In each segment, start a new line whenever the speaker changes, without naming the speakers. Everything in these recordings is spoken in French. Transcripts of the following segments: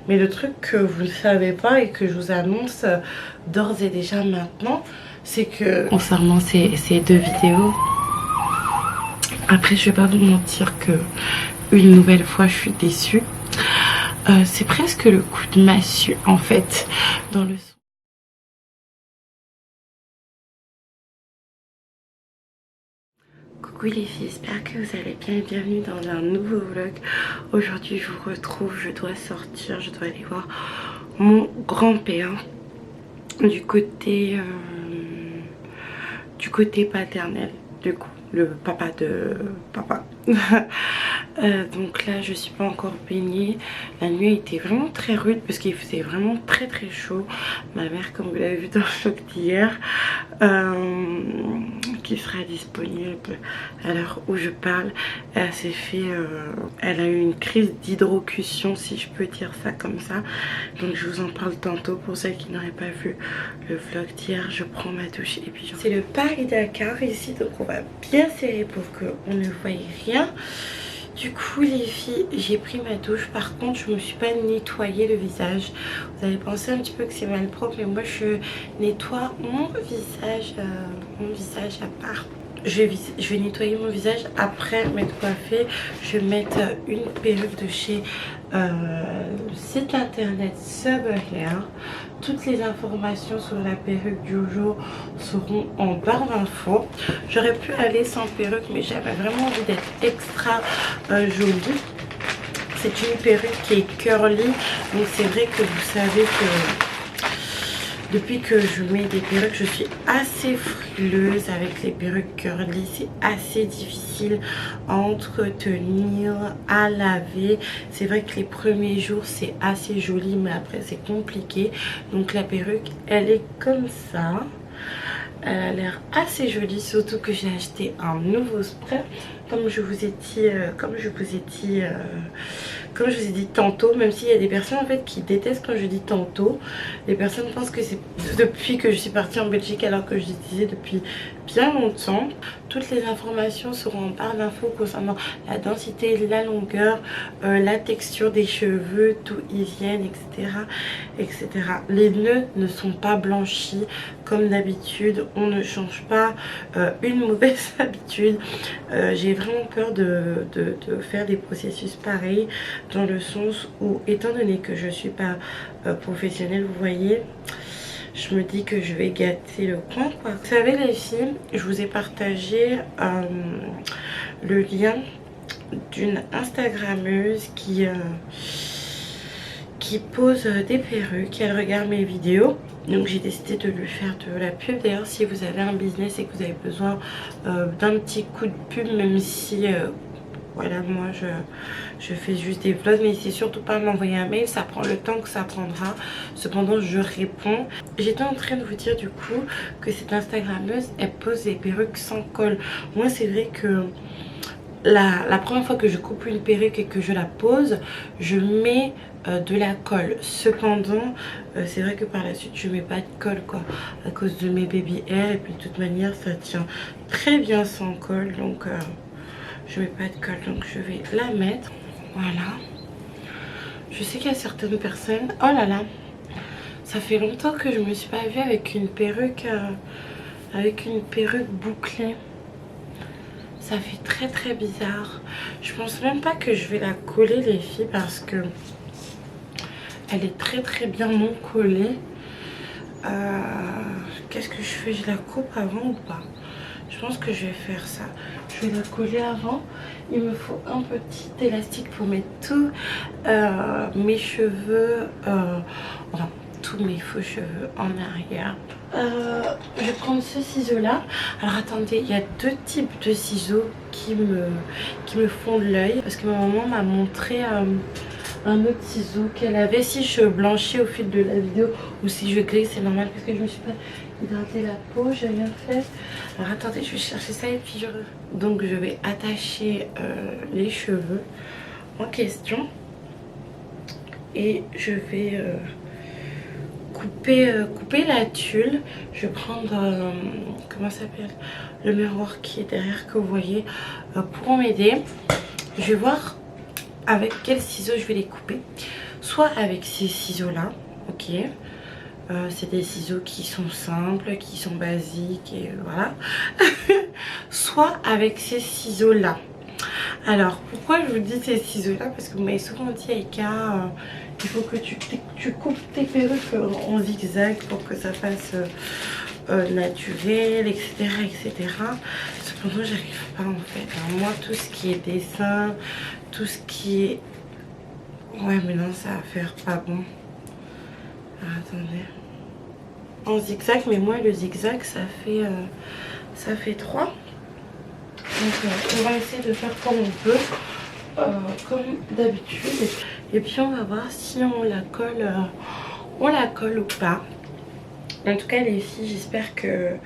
Mais le truc que vous ne savez pas et que je vous annonce d'ores et déjà maintenant, c'est que concernant ces 2 vidéos, après je vais pas vous mentir que une nouvelle fois je suis déçue. C'est presque le coup de massue en fait dans le son. Coucou les filles, j'espère que vous allez bien et bienvenue dans un nouveau vlog. Aujourd'hui je vous retrouve, je dois sortir, je dois aller voir mon grand-père du côté paternel, du coup le papa de papa. Donc là je suis pas encore baignée. La nuit était vraiment très rude parce qu'il faisait vraiment très très chaud. Ma mère, comme vous l'avez vu dans le vlog d'hier, qui sera disponible à l'heure où je parle, elle s'est fait elle a eu une crise d'hydrocution, si je peux dire ça comme ça. Donc je vous en parle tantôt. Pour celles qui n'auraient pas vu le vlog d'hier, je prends ma douche et puis c'est le Paris-Dakar ici, donc on va bien serrer pour qu'on ne voie rien. Du coup les filles, j'ai pris ma douche. Par contre je me suis pas nettoyé le visage. Vous allez penser un petit peu que c'est mal propre, mais moi je nettoie mon visage à part. Je vais nettoyer mon visage après m'être coiffée. Je vais mettre une perruque de chez le site internet Subhair. Toutes les informations sur la perruque du jour seront en barre d'infos. J'aurais pu aller sans perruque, mais j'avais vraiment envie d'être extra jolie. C'est une perruque qui est curly, donc c'est vrai que vous savez que depuis que je mets des perruques, je suis assez frileuse avec les perruques curly. C'est assez difficile à entretenir, à laver. C'est vrai que les premiers jours c'est assez joli, mais après c'est compliqué. Donc la perruque, elle est comme ça. Elle a l'air assez jolie, surtout que j'ai acheté un nouveau spray. Comme je vous ai dit tantôt, même s'il y a des personnes en fait qui détestent quand je dis tantôt. Les personnes pensent que c'est depuis que je suis partie en Belgique, alors que je l'utilisais depuis bien longtemps. Toutes les informations seront en barre d'infos concernant la densité, la longueur, la texture des cheveux, d'où ils viennent, etc. Les nœuds ne sont pas blanchis comme d'habitude. On ne change pas une mauvaise habitude. J'ai vraiment peur de faire des processus pareils, dans le sens où, étant donné que je suis pas professionnelle, vous voyez, je me dis que je vais gâter le coin, quoi. Vous savez les filles, je vous ai partagé le lien d'une Instagrammeuse qui pose des perruques. Elle regarde mes vidéos, donc j'ai décidé de lui faire de la pub. D'ailleurs, si vous avez un business et que vous avez besoin d'un petit coup de pub, même si voilà, moi je fais juste des vlogs, mais n'hésitez surtout pas à m'envoyer un mail, ça prend le temps que ça prendra. Cependant je réponds. J'étais en train de vous dire du coup que cette Instagrammeuse, elle pose des perruques sans col. Moi c'est vrai que la première fois que je coupe une perruque et que je la pose, je mets de la colle. Cependant c'est vrai que par la suite je mets pas de colle, quoi, à cause de mes baby hair, et puis de toute manière ça tient très bien sans colle, donc je mets pas de colle. Donc je vais la mettre, voilà. Je sais qu'il y a certaines personnes, oh là là, ça fait longtemps que je me suis pas vue avec une perruque bouclée. Ça fait très très bizarre. Je pense même pas que je vais la coller les filles, parce que elle est très très bien non collée. Qu'est-ce que je fais? Je la coupe avant ou pas? Je pense que je vais faire ça. Je vais la coller avant. Il me faut un petit élastique pour mettre tous mes cheveux, enfin tous mes faux cheveux en arrière. Je vais prendre ce ciseau là. Alors attendez, il y a 2 types de ciseaux qui me font l'œil, parce que ma maman m'a montré un autre ciseau qu'elle avait. Si je blanchis au fil de la vidéo ou si je glisse, c'est normal parce que je me suis pas hydraté la peau, j'ai rien fait. Alors attendez, je vais chercher ça et puis donc je vais attacher les cheveux en question et je vais couper la tulle. Je vais prendre comment ça s'appelle, le miroir qui est derrière, que vous voyez, pour m'aider. Je vais voir avec quel ciseau je vais les couper. soit avec ces ciseaux là, ok. C'est des ciseaux qui sont simples, qui sont basiques et voilà. Soit avec ces ciseaux là. Alors pourquoi je vous dis ces ciseaux là? Parce que vous m'avez souvent dit Aïka, il faut que tu coupes tes perruques en zigzag pour que ça fasse naturel, etc., etc. Cependant j'arrive pas en fait, hein. Moi tout ce qui est dessin, tout ce qui est... Ouais mais non, ça va faire pas bon. Ah, attendez. En zigzag, mais moi le zigzag ça fait 3. Donc on va essayer de faire comme on peut, comme d'habitude. Et puis on va voir si on la colle ou pas. En tout cas les filles, j'espère que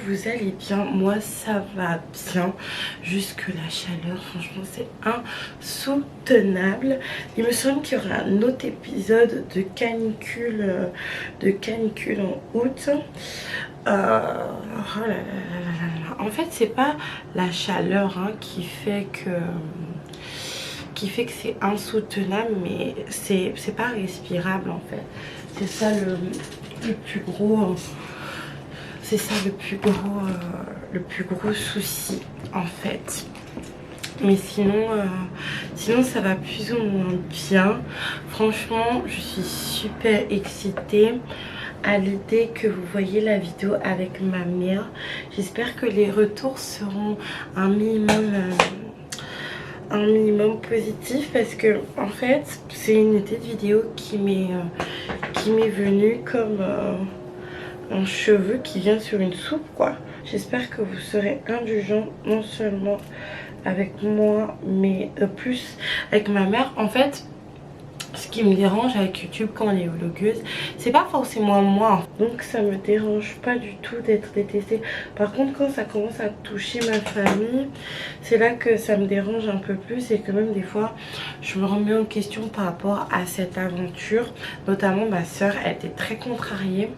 vous allez bien. Moi ça va bien. Juste que la chaleur, franchement c'est insoutenable. Il me semble qu'il y aura un autre épisode de canicule en août. Oh là là là là. En fait c'est pas la chaleur hein, qui fait que c'est insoutenable, mais c'est pas respirable en fait. C'est ça le plus gros, c'est ça le plus gros souci en fait. Mais sinon ça va plus ou moins bien. Franchement je suis super excitée à l'idée que vous voyez la vidéo avec ma mère. J'espère que les retours seront un minimum positif, parce que en fait c'est une idée de vidéo qui m'est venue comme un cheveu qui vient sur une soupe quoi. J'espère que vous serez indulgents non seulement avec moi mais plus avec ma mère. En fait ce qui me dérange avec YouTube quand on est vlogueuse, c'est pas forcément moi. Donc ça me dérange pas du tout d'être détestée. Par contre quand ça commence à toucher ma famille, c'est là que ça me dérange un peu plus. Et que même des fois je me remets en question par rapport à cette aventure. Notamment ma soeur, elle était très contrariée.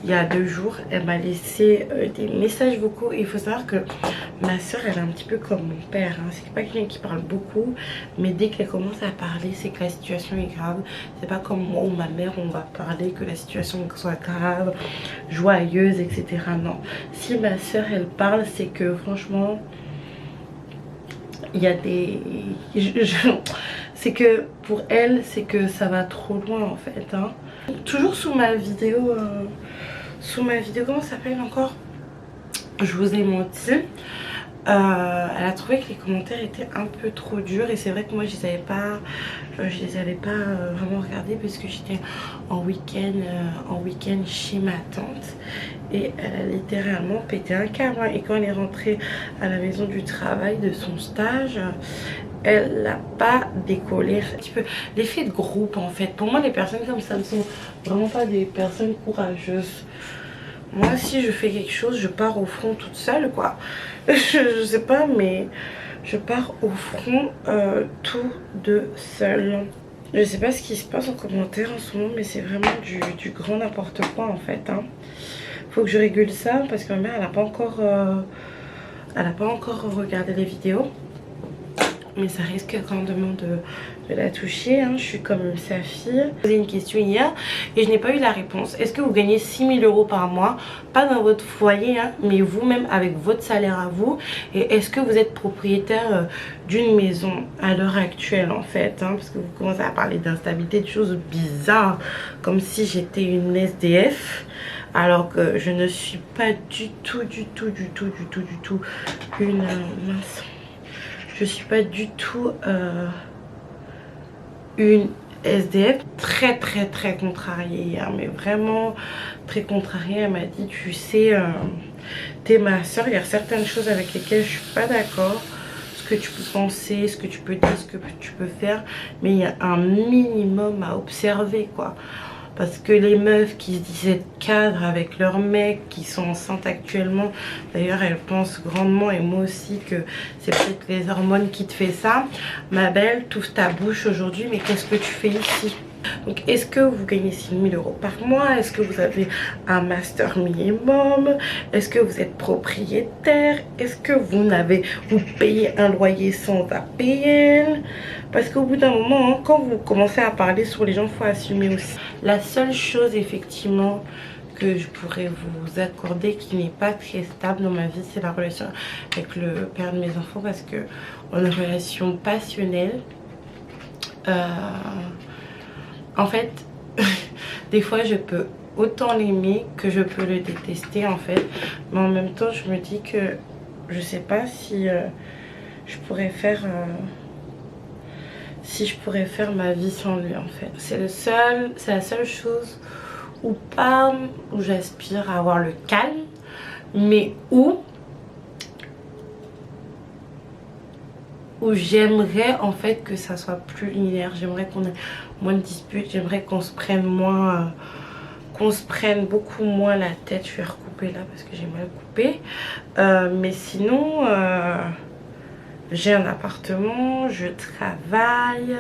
Il y a 2 jours, elle m'a laissé des messages vocaux. Et il faut savoir que ma soeur, elle est un petit peu comme mon père, hein. C'est pas quelqu'un qui parle beaucoup, mais dès qu'elle commence à parler, c'est que la situation est grave. C'est pas comme moi ou ma mère, on va parler que la situation soit grave, joyeuse, etc. Non. Si ma soeur, elle parle, c'est que franchement, il y a des... c'est que pour elle, c'est que ça va trop loin en fait, hein. Toujours sous ma vidéo, comment ça s'appelle encore? Je vous ai menti. Elle a trouvé que les commentaires étaient un peu trop durs. Et c'est vrai que moi je les avais pas vraiment regardés, parce que j'étais en week-end chez ma tante. Et elle a littéralement pété un câble, hein. Et quand elle est rentrée à la maison du travail de son stage, elle n'a pas décollé. Un petit peu l'effet de groupe en fait. Pour moi les personnes comme ça ne sont vraiment pas des personnes courageuses. Moi si je fais quelque chose, je pars au front toute seule quoi. Je sais pas, mais je pars au front tout de seule. Je sais pas ce qui se passe en commentaire en ce moment, mais c'est vraiment du grand n'importe quoi en fait, hein. Faut que je régule ça parce que ma mère elle a pas encore regardé les vidéos. Mais ça risque quand même de la toucher, hein. Je suis comme sa fille. J'ai posé une question hier et je n'ai pas eu la réponse. Est-ce que vous gagnez 6 000 € par mois? Pas dans votre foyer, hein, mais vous-même avec votre salaire à vous. Et est-ce que vous êtes propriétaire d'une maison à l'heure actuelle en fait, hein, parce que vous commencez à parler d'instabilité, de choses bizarres, comme si j'étais une SDF. Alors que je ne suis pas du tout une... mince. Je suis pas du tout une SDF. Très contrariée, hein, mais vraiment très contrariée. Elle m'a dit, tu sais, t'es ma soeur, il y a certaines choses avec lesquelles je suis pas d'accord. Ce que tu peux penser, ce que tu peux dire, ce que tu peux faire, mais il y a un minimum à observer quoi. Parce que les meufs qui se disaient cadres avec leurs mecs qui sont enceintes actuellement, d'ailleurs elles pensent grandement, et moi aussi, que c'est peut-être les hormones qui te fait ça. Ma belle, t'ouvres ta bouche aujourd'hui, mais qu'est-ce que tu fais ici? Donc est-ce que vous gagnez 6 000 € par mois? Est-ce que vous avez un master minimum? Est-ce que vous êtes propriétaire? Est-ce que vous payez un loyer sans APL? Parce qu'au bout d'un moment, hein, quand vous commencez à parler sur les gens, il faut assumer aussi. La seule chose effectivement que je pourrais vous accorder qui n'est pas très stable dans ma vie, c'est la relation avec le père de mes enfants, parce que on a une relation passionnelle. En fait, des fois je peux autant l'aimer que je peux le détester en fait. Mais en même temps, je me dis que je sais pas si je pourrais faire ma vie sans lui en fait. C'est la seule chose où j'aspire à avoir le calme, mais où j'aimerais en fait que ça soit plus linéaire. J'aimerais qu'on ait moins de disputes, j'aimerais qu'on se prenne moins, qu'on se prenne beaucoup moins la tête. Je vais recouper là parce que j'ai mal coupé. Mais sinon, j'ai un appartement, je travaille,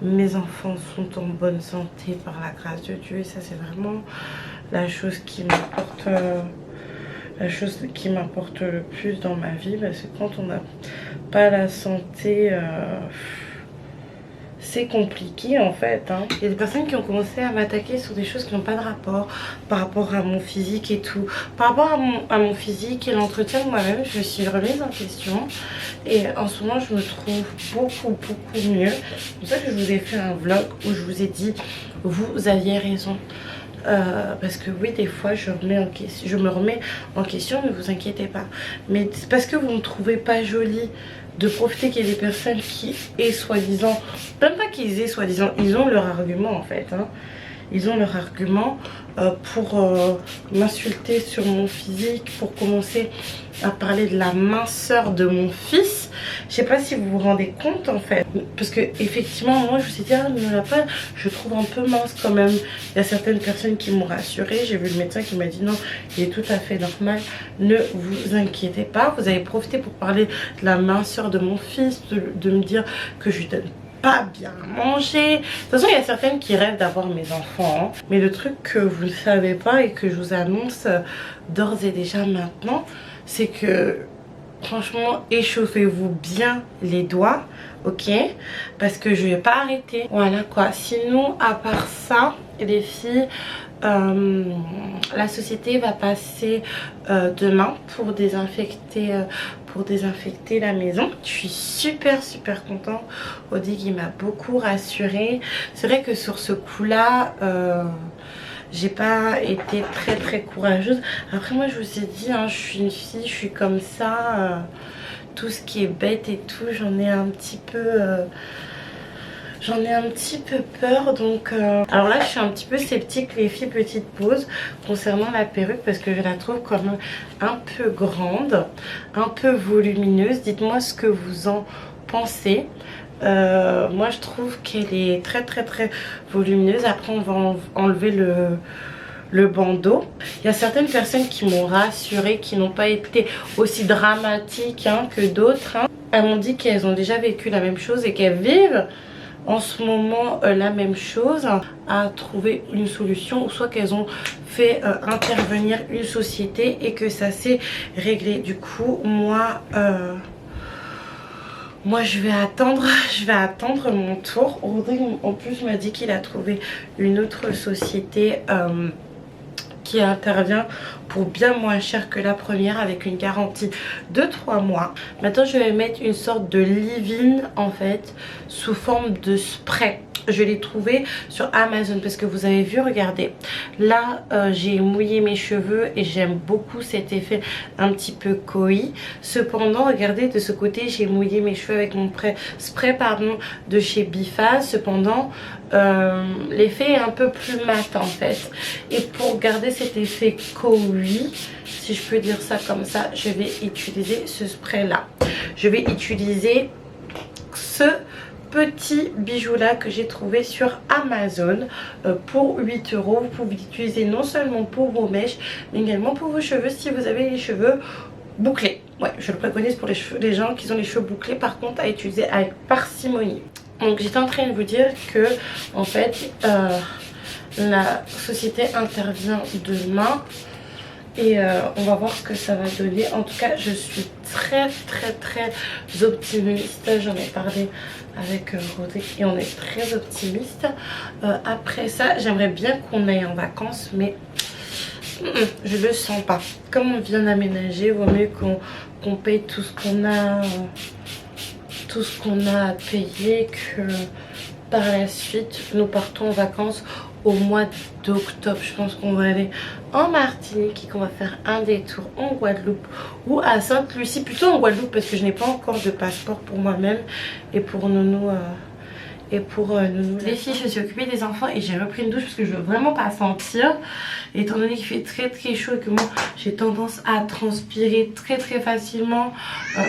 mes enfants sont en bonne santé par la grâce de Dieu, et ça c'est vraiment la chose qui m'apporte le plus dans ma vie, parce que quand on n'a pas la santé, c'est compliqué en fait, hein. Il y a des personnes qui ont commencé à m'attaquer sur des choses qui n'ont pas de rapport, par rapport à mon physique et tout. Par rapport à mon physique et l'entretien de moi-même, je me suis remise en question. Et en ce moment, je me trouve beaucoup mieux. C'est pour ça que je vous ai fait un vlog où je vous ai dit, vous aviez raison. Parce que oui, des fois je me remets en question, ne vous inquiétez pas. Mais c'est parce que vous ne trouvez pas joli de profiter qu'il y ait des personnes qui aient soi-disant, même pas qu'ils aient soi-disant, ils ont leur argument en fait, hein. Ils ont leur argument pour m'insulter sur mon physique, pour commencer à parler de la minceur de mon fils. Je sais pas si vous vous rendez compte en fait, parce que effectivement moi je me suis dit, ah mais pas, je trouve un peu mince quand même. Il y a certaines personnes qui m'ont rassurée, j'ai vu le médecin qui m'a dit non, il est tout à fait normal, ne vous inquiétez pas. Vous avez profité pour parler de la minceur de mon fils, de me dire que je lui donne pas bien manger. De toute façon, il y a certaines qui rêvent d'avoir mes enfants, hein. Mais le truc que vous ne savez pas et que je vous annonce d'ores et déjà maintenant, c'est que franchement, échauffez-vous bien les doigts, ok? Parce que je vais pas arrêter. Voilà quoi. Sinon, à part ça, les filles, la société va passer demain pour désinfecter la maison. Je suis super contente. Audi m'a beaucoup rassurée. C'est vrai que sur ce coup là j'ai pas été très courageuse. Après moi je vous ai dit, hein, je suis une fille, je suis comme ça, tout ce qui est bête et tout, j'en ai un petit peu peur. Donc alors là je suis un petit peu sceptique les filles. Petite pause concernant la perruque, parce que je la trouve quand même un peu grande, un peu volumineuse. Dites-moi ce que vous en pensez. Moi je trouve qu'elle est très volumineuse. Après on va enlever le bandeau. Il y a certaines personnes qui m'ont rassurée, qui n'ont pas été aussi dramatiques, hein, que d'autres, hein. Elles m'ont dit qu'elles ont déjà vécu la même chose et qu'elles vivent en ce moment la même chose, à trouver une solution, ou soit qu'elles ont fait intervenir une société et que ça s'est réglé. Du coup moi je vais attendre mon tour. Rodrigue en plus m'a dit qu'il a trouvé une autre société qui intervient pour bien moins cher que la première, avec une garantie de 3 mois. Maintenant je vais mettre une sorte de leave-in en fait sous forme de spray. Je l'ai trouvé sur Amazon parce que vous avez vu, regardez, là j'ai mouillé mes cheveux et j'aime beaucoup cet effet un petit peu koi. Cependant regardez, de ce côté j'ai mouillé mes cheveux avec mon spray de chez Bifa. Cependant l'effet est un peu plus mat en fait, et pour garder cet effet koi, si je peux dire ça comme ça, je vais utiliser ce spray là. Je vais utiliser ce petit bijou là que j'ai trouvé sur Amazon pour 8 €. Vous pouvez l'utiliser non seulement pour vos mèches, mais également pour vos cheveux si vous avez les cheveux bouclés. Ouais, je le préconise pour les gens qui ont les cheveux bouclés, par contre à utiliser avec parcimonie. Donc j'étais en train de vous dire que en fait la société intervient demain et on va voir ce que ça va donner. En tout cas je suis très optimiste. J'en ai parlé avec Rodrigue et on est très optimiste. Après ça j'aimerais bien qu'on aille en vacances, mais je le sens pas. Comme on vient d'aménager, vaut mieux qu'on paye tout ce qu'on a à payer, que par la suite nous partons en vacances au mois d'octobre. Je pense qu'on va aller en Martinique et qu'on va faire un détour en Guadeloupe ou à Sainte-Lucie, plutôt en Guadeloupe parce que je n'ai pas encore de passeport pour moi-même et pour Nounou. Les filles, je me suis occupée des enfants et j'ai repris une douche parce que je veux vraiment pas sentir, étant donné qu'il fait très chaud et que moi j'ai tendance à transpirer très facilement. Je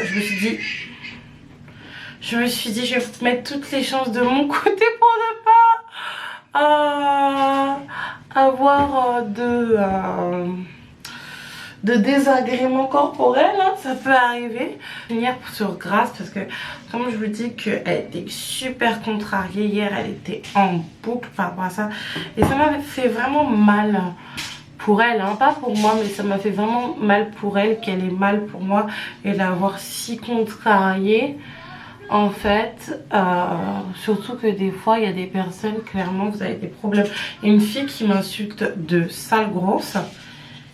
me suis dit je vais mettre toutes les chances de mon côté pour ne pas avoir de désagréments corporels, hein, ça peut arriver. Finir sur Grace parce que comme je vous dis qu'elle était super contrariée hier, elle était en boucle par rapport à ça et ça m'a fait vraiment mal pour elle, hein, pas pour moi, mais ça m'a fait vraiment mal pour elle qu'elle ait mal pour moi et la voir si contrariée. En fait, surtout que des fois il y a des personnes, clairement vous avez des problèmes. Il y a une fille qui m'insulte de sale grosse.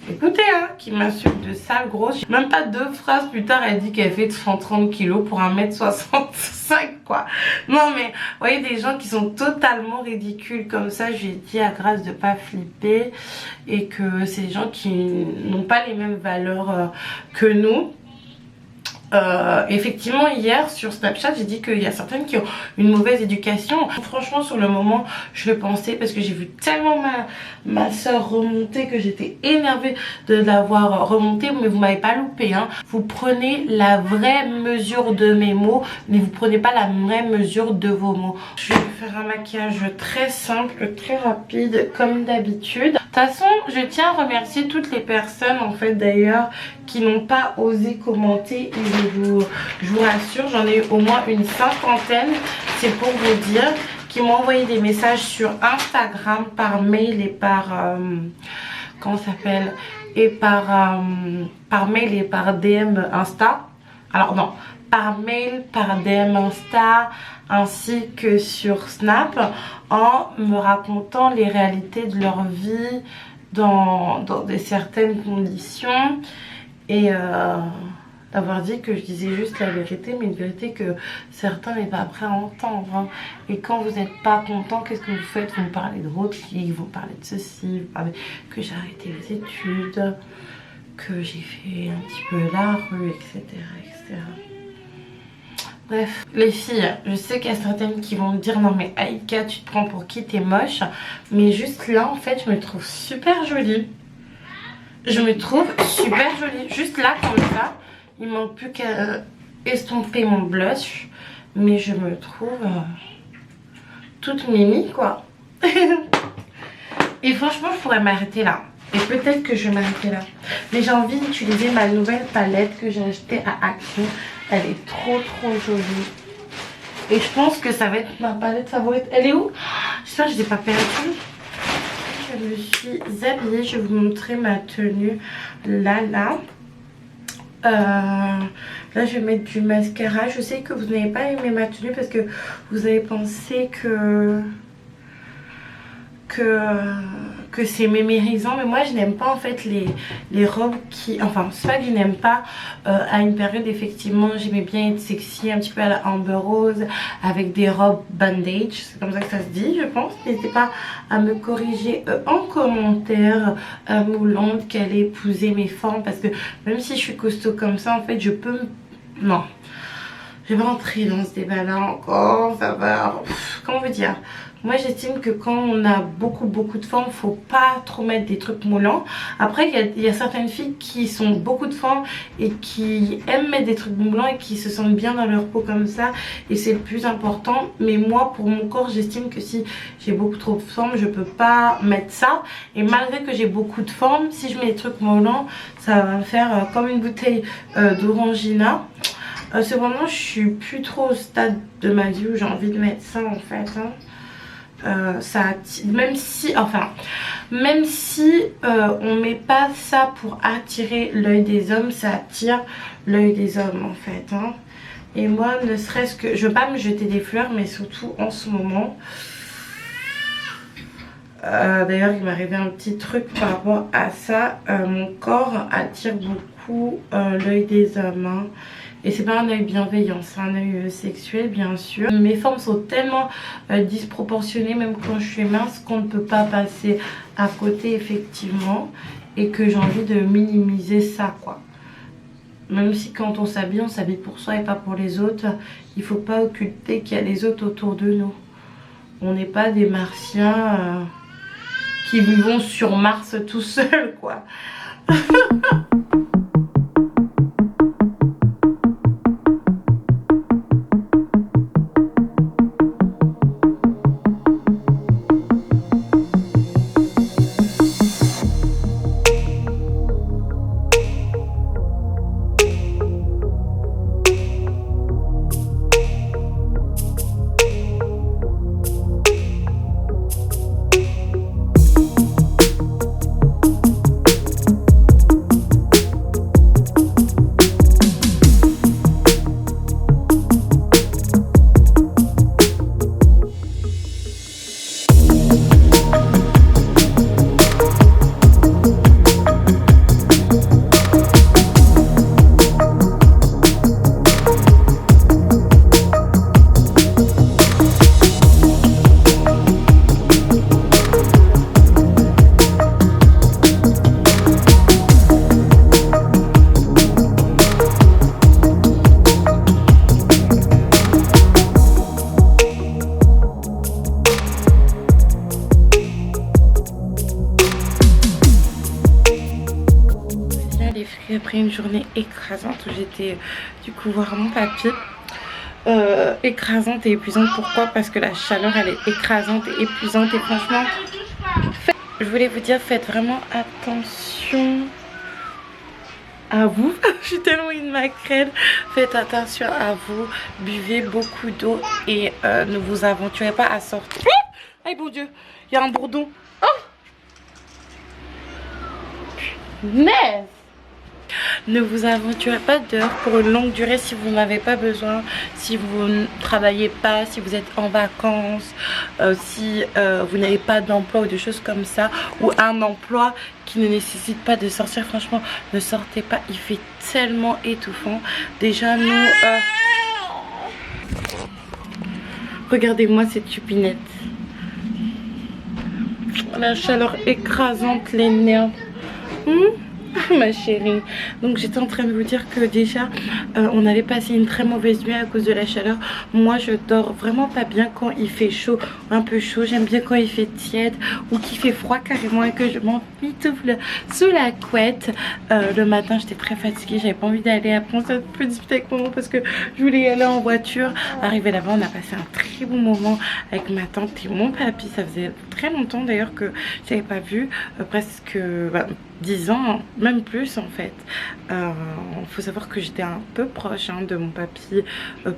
Écoutez, hein, qui m'insulte de sale grosse. Même pas 2 phrases plus tard, elle dit qu'elle fait 130 kilos pour 1m65 quoi. Non mais, vous voyez des gens qui sont totalement ridicules comme ça. Je lui ai dit à Grace de pas flipper et que c'est des gens qui n'ont pas les mêmes valeurs que nous. Effectivement hier sur Snapchat j'ai dit qu'il y a certaines qui ont une mauvaise éducation. Franchement sur le moment je le pensais parce que j'ai vu tellement ma soeur remonter que j'étais énervée de l'avoir remontée. Mais vous m'avez pas loupé, hein. Vous prenez la vraie mesure de mes mots, mais vous prenez pas la vraie mesure de vos mots. Je vais faire un maquillage très simple, très rapide comme d'habitude. De toute façon je tiens à remercier toutes les personnes en fait d'ailleurs qui n'ont pas osé commenter. Et je vous rassure, j'en ai eu au moins une 50aine, c'est pour vous dire, qui m'ont envoyé des messages sur Instagram, par mail et par comment ça s'appelle, et par mail et par DM Insta. Alors non, par mail, par DM Insta ainsi que sur Snap, en me racontant les réalités de leur vie dans certaines conditions et d'avoir dit que je disais juste la vérité, mais une vérité que certains n'est pas prêts à entendre, hein. Et quand vous n'êtes pas content, qu'est-ce que vous faites? Vous me parlez de Rodrigue, vous me parlez de ceci, vous parlez que j'ai arrêté les études, que j'ai fait un petit peu la rue, etc. Bref, les filles, je sais qu'il y a certaines qui vont me dire non mais Aïka, tu te prends pour qui, t'es moche. Mais juste là en fait je me trouve super jolie. Je me trouve super jolie. Juste là comme ça, il manque plus qu'à estomper mon blush. Mais je me trouve toute mimi quoi. Et franchement je pourrais m'arrêter là. Et peut-être que je vais m'arrêter là. Mais j'ai envie d'utiliser ma nouvelle palette que j'ai achetée à Action. Elle est trop jolie. Et je pense que ça va être ma palette favorite. Elle est où? J'espère que je ne l'ai pas perdue. Je me suis habillée. Je vais vous montrer ma tenue. Là. Là je vais mettre du mascara. Je sais que vous n'avez pas aimé ma tenue parce que vous avez pensé que c'est mémérisant, mais moi je n'aime pas en fait les robes qui, enfin c'est pas que je n'aime pas, à une période effectivement j'aimais bien être sexy un petit peu à la Amber Rose avec des robes bandage, c'est comme ça que ça se dit je pense. N'hésitez pas à me corriger en commentaire, moulante, qu'elle ait épousé mes formes, parce que même si je suis costaud comme ça en fait je peux non, je vais pas entrer dans ce débat là encore, ça va, comment vous dire. Moi j'estime que quand on a beaucoup de formes, faut pas trop mettre des trucs moulants. Après il y a certaines filles qui sont beaucoup de formes et qui aiment mettre des trucs moulants et qui se sentent bien dans leur peau comme ça, et c'est le plus important. Mais moi pour mon corps j'estime que si j'ai beaucoup trop de formes je peux pas mettre ça, et malgré que j'ai beaucoup de formes, si je mets des trucs moulants ça va me faire comme une bouteille d'Orangina. Ce moment je suis plus trop au stade de ma vie où j'ai envie de mettre ça en fait hein. Même si on met pas ça pour attirer l'œil des hommes, ça attire l'œil des hommes en fait hein. Et moi ne serait-ce que, je veux pas me jeter des fleurs mais surtout en ce moment d'ailleurs il m'est arrivé un petit truc par rapport à ça, mon corps attire beaucoup l'œil des hommes hein. Et c'est pas un œil bienveillant, c'est un œil sexuel bien sûr. Mes formes sont tellement disproportionnées même quand je suis mince qu'on ne peut pas passer à côté effectivement. Et que j'ai envie de minimiser ça quoi. Même si quand on s'habille pour soi et pas pour les autres. Il faut pas occulter qu'il y a les autres autour de nous. On n'est pas des martiens qui vivons sur Mars tout seuls quoi. Après une journée écrasante où j'étais du coup voir mon papy, écrasante et épuisante. Pourquoi? Parce que la chaleur elle est écrasante et épuisante. Et franchement je voulais vous dire, faites vraiment attention à vous. Je suis tellement une maquerelle. Faites attention à vous, buvez beaucoup d'eau et ne vous aventurez pas à sortir. Aïe mon dieu, il y a un bourdon. Oh mais ne vous aventurez pas dehors pour une longue durée si vous n'avez pas besoin, si vous ne travaillez pas, si vous êtes en vacances, si vous n'avez pas d'emploi ou de choses comme ça, ou un emploi qui ne nécessite pas de sortir. Franchement, ne sortez pas, il fait tellement étouffant. Déjà nous... Regardez-moi cette chupinette. La chaleur écrasante, les nerfs. Ma chérie, donc j'étais en train de vous dire que déjà on avait passé une très mauvaise nuit à cause de la chaleur. Moi je dors vraiment pas bien quand il fait chaud, un peu chaud. J'aime bien quand il fait tiède ou qu'il fait froid carrément et que je m'emmitoufle sous la couette. Le matin j'étais très fatiguée, j'avais pas envie d'aller. Après on s'est un peu disputé avec maman parce que je voulais y aller en voiture. Arrivé là-bas on a passé un très bon moment avec ma tante et mon papy. Ça faisait très longtemps d'ailleurs que je n'avais pas vu, presque 10 ans, même plus en fait. Faut savoir que j'étais un peu proche de mon papy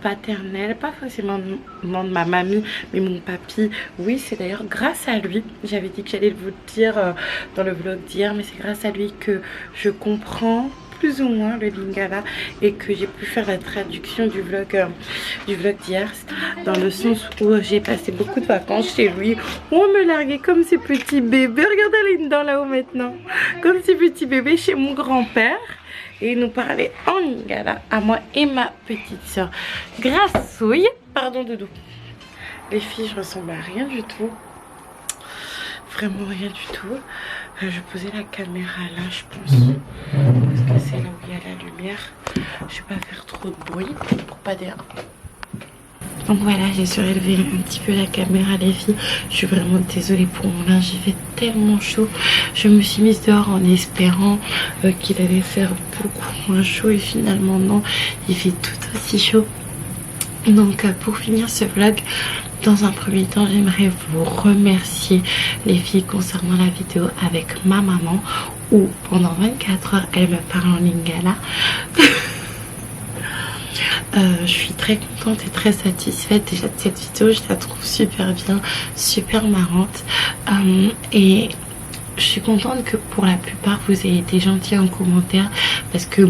paternel, pas forcément de ma mamie, mais mon papy, oui, c'est d'ailleurs grâce à lui, j'avais dit que j'allais vous le dire dans le vlog d'hier, mais c'est grâce à lui que je comprends plus ou moins le lingala et que j'ai pu faire la traduction du vlog d'hier, dans le sens où j'ai passé beaucoup de vacances chez lui. On me larguait comme ces petits bébés, regardez elle est dans là-haut maintenant, comme ces petits bébés chez mon grand-père, et il nous parlait en lingala à moi et ma petite soeur Grassouille. Pardon doudou. Les filles, je ressemble à rien du tout, vraiment rien du tout. Je vais poser la caméra là je pense, parce que c'est là où il y a la lumière. Je vais pas faire trop de bruit pour pas dire. Donc voilà, j'ai surélevé un petit peu la caméra les filles. Je suis vraiment désolée pour mon linge, il fait tellement chaud. Je me suis mise dehors en espérant qu'il allait faire beaucoup moins chaud et finalement non, il fait tout aussi chaud. Donc pour finir ce vlog, dans un premier temps j'aimerais vous remercier les filles concernant la vidéo avec ma maman où pendant 24 heures elle me parle en lingala. Je suis très contente et très satisfaite déjà de cette vidéo. Je la trouve super bien, super marrante. Et je suis contente que pour la plupart vous ayez été gentils en commentaire, parce que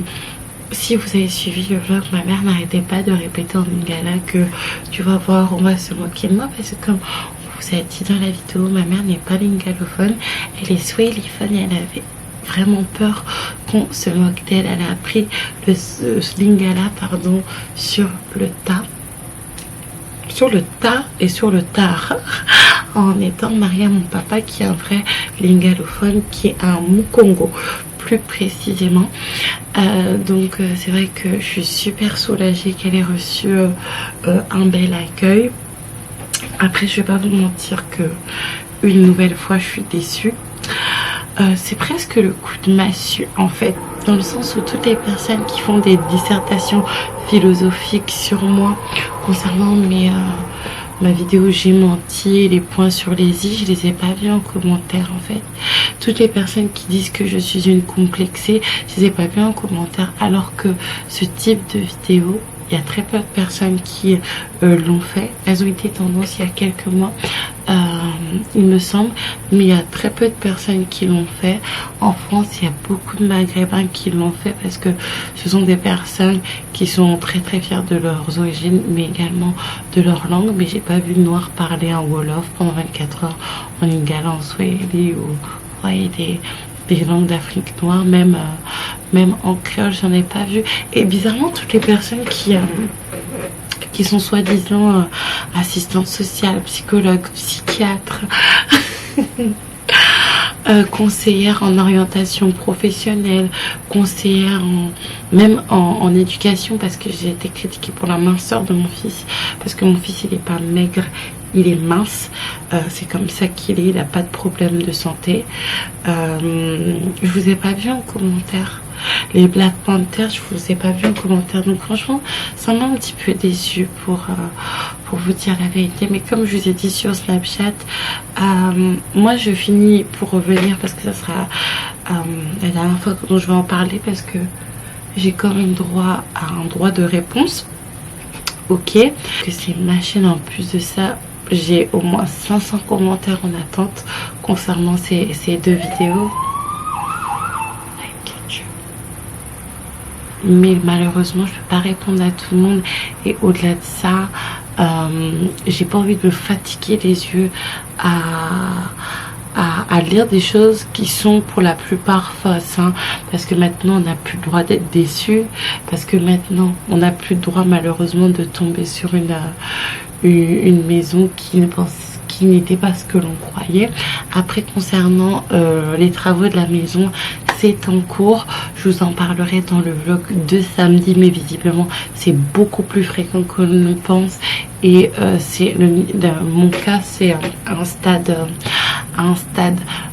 si vous avez suivi le vlog, ma mère n'arrêtait pas de répéter en lingala que tu vas voir, on va se moquer de moi, parce que comme on vous a dit dans la vidéo, ma mère n'est pas lingalophone, elle est swahiliphone et elle avait vraiment peur qu'on se moque d'elle. Elle a appris le lingala pardon sur le tas et sur le tard en étant mariée à mon papa qui est un vrai lingalophone, qui est un Mukongo plus précisément. Donc c'est vrai que je suis super soulagée qu'elle ait reçu un bel accueil. Après je vais pas vous mentir que une nouvelle fois je suis déçue. C'est presque le coup de massue en fait, dans le sens où toutes les personnes qui font des dissertations philosophiques sur moi concernant ma vidéo j'ai menti et les points sur les i, je les ai pas vus en commentaire en fait. Toutes les personnes qui disent que je suis une complexée, je les ai pas vus en commentaire, alors que ce type de vidéo, il y a très peu de personnes qui l'ont fait. Elles ont été tendances il y a quelques mois, il me semble, mais il y a très peu de personnes qui l'ont fait. En France, il y a beaucoup de Maghrébins qui l'ont fait, parce que ce sont des personnes qui sont très très fières de leurs origines, mais également de leur langue. Mais j'ai pas vu de noir parler en Wolof pendant 24 heures, en lingala, en swahili, ou voyez, des langues d'Afrique noire, même en créole, j'en ai pas vu. Et bizarrement, toutes les personnes qui sont soi-disant assistantes sociales, psychologues, psychiatres, conseillères en orientation professionnelle, conseillères même en éducation, parce que j'ai été critiquée pour la minceur de mon fils, parce que mon fils il est pas maigre, il est mince, c'est comme ça qu'il est, il n'a pas de problème de santé. Je vous ai pas vu en commentaire. Les Black Panthers, je vous ai pas vu en commentaire, donc franchement ça m'a un petit peu déçue pour vous dire la vérité. Mais comme je vous ai dit sur Snapchat, moi je finis pour revenir, parce que ça sera la dernière fois dont je vais en parler, parce que j'ai quand même droit à un droit de réponse. Ok, que c'est ma chaîne. En plus de ça, j'ai au moins 500 commentaires en attente concernant ces deux vidéos. Mais malheureusement je peux pas répondre à tout le monde, et au-delà de ça, j'ai pas envie de me fatiguer les yeux à lire des choses qui sont pour la plupart fausses, hein, parce que maintenant on n'a plus le droit d'être déçu, parce que maintenant on n'a plus le droit malheureusement de tomber sur une maison qui n'était pas ce que l'on croyait. Après, concernant les travaux de la maison, c'est en cours, je vous en parlerai dans le vlog de samedi, mais visiblement c'est beaucoup plus fréquent que l'on pense, et mon cas c'est un stade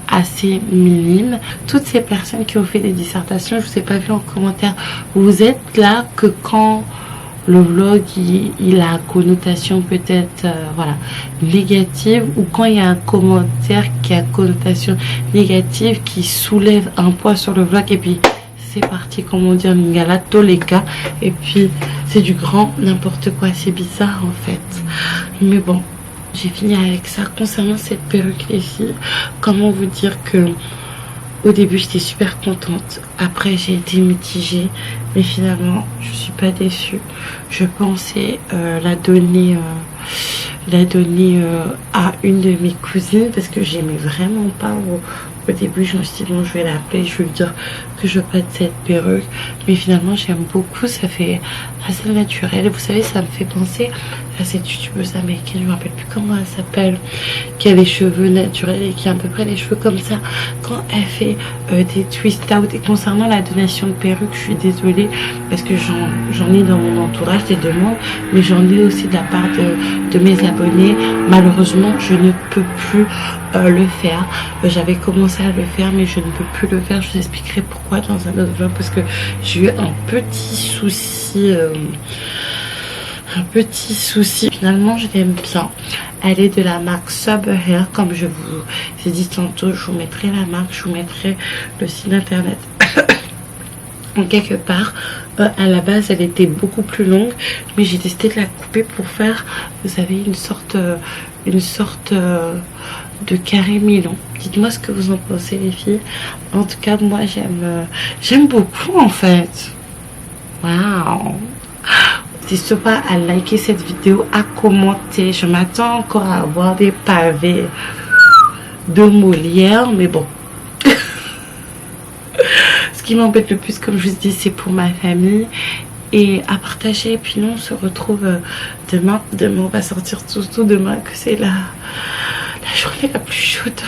assez minime. Toutes ces personnes qui ont fait des dissertations, je vous ai pas vu en commentaire, vous êtes là que quand le vlog il a connotation peut-être voilà, négative, ou quand il y a un commentaire qui a connotation négative, qui soulève un poids sur le vlog, et puis c'est parti, comme on dit en lingala, toleka, et puis c'est du grand n'importe quoi. C'est bizarre en fait, mais bon, j'ai fini avec ça. Concernant cette perruque, les filles, comment vous dire que au début j'étais super contente, après j'ai été mitigée, mais finalement je suis pas déçue. Je pensais la donner à une de mes cousines, parce que j'aimais vraiment pas. Au début je me suis dit bon, je vais l'appeler, je vais lui dire que je veux pas de cette perruque, mais finalement j'aime beaucoup, ça fait assez naturel. Vous savez, ça me fait penser à cette youtubeuse américaine, je me rappelle plus comment elle s'appelle, qui a les cheveux naturels et qui a à peu près les cheveux comme ça quand elle fait des twist out. Et concernant la donation de perruque, je suis désolée, parce que j'en ai dans mon entourage des demandes, mais j'en ai aussi de la part de mes abonnés. Malheureusement je ne peux plus le faire. J'avais commencé à le faire, mais je ne peux plus le faire. Je vous expliquerai pourquoi dans un autre vlog, parce que j'ai eu un petit souci. Finalement je l'aime bien. Elle est de la marque Sub Hair, comme je vous ai dit tantôt. Je vous mettrai la marque, je vous mettrai le site internet en quelque part. À la base elle était beaucoup plus longue, mais j'ai décidé de la couper pour faire, vous savez, une sorte de carré mi-long. Dites-moi ce que vous en pensez les filles. En tout cas moi j'aime beaucoup en fait. Waouh. N'hésitez pas à liker cette vidéo, à commenter. Je m'attends encore à avoir des pavés de Molière, mais bon. Ce qui m'embête le plus, comme je vous dis, c'est pour ma famille et à partager. Et puis nous, on se retrouve demain. Demain, on va sortir tout demain, que c'est la journée la plus chaude.